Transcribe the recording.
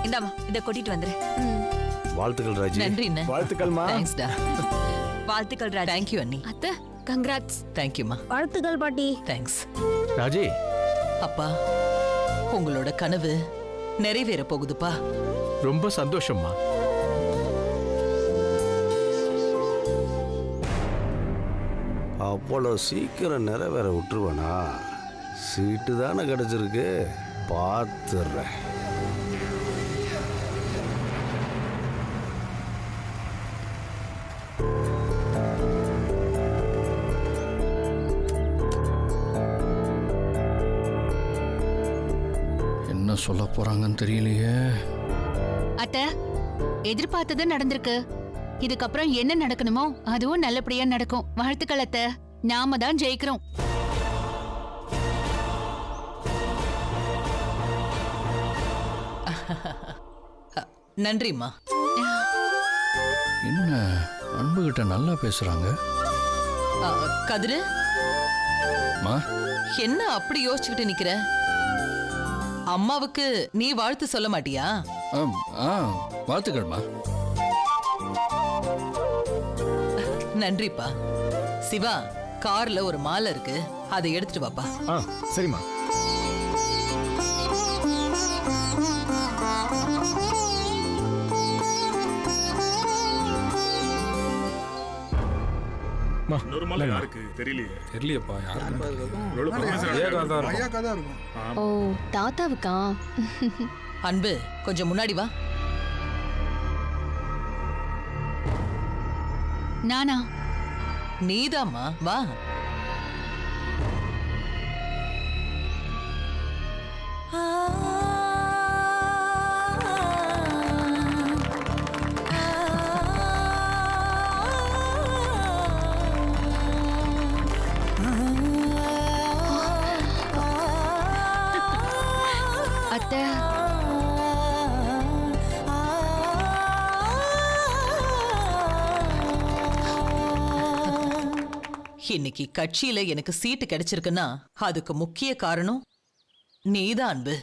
இந்தாமா இத கொட்டிட்டு வந்துரு. வாழ்த்துக்கள் ராஜி. நன்றி அண்ணா. வாழ்த்துக்கள்மா. தேங்க்ஸ்டா. வாழ்த்துக்கள் ராஜி. தேங்க் யூ அண்ணி. அத்தை கங்க்ராட்ஸ். தேங்க் யூமா. வாழ்த்துக்கள் பாட்டி. தேங்க்ஸ். ராஜி, அப்பா, உங்களோட கனவு நிறைவேற போகுதுப்பா. ரொம்ப சந்தோஷம்மா. அவ்வளோ சீக்கிரம் நிறைவேற விட்டுருவேனா? சீட்டு தானே கிடைச்சிருக்கு, பார்த்துடுறேன். என்ன சொல்ல போறாங்கன்னு தெரியலையே. அத்தை எதிர்பார்த்தது நடந்திருக்கு. இதுக்கப்புறம் என்ன நடக்கணுமோ அதுவும் நல்லபடியா நடக்கும். வாழ்த்துக்கள் அத்தை. நாம தான் ஜெயிக்கிறோம். நன்றிம்மா. என்ன அன்புகிட்ட நல்லா பேசுறாங்க. கதிரு, மா, என்ன அப்படி யோசிச்சுக்கிட்டு நிக்கிற? அம்மாவுக்கு நீ வாழ்த்து சொல்ல மாட்டியா? வாழ்த்துக்கள்மா. நன்றிப்பா. சிவா, கார்ல ஒரு மாலை இருக்கு, அதை எடுத்துட்டு வாப்பா. சரிம்மா. தெரியலையேப்பா ஓ தாத்தாவுக்கா? அன்பு, கொஞ்சம் முன்னாடி வா. நானா? நீதாம்மா, வா. அத்தை இன்னைக்கு கட்சியில எனக்கு சீட்டு கிடைச்சிருக்குன்னா அதுக்கு முக்கிய காரணம் நீதான் அன்பு.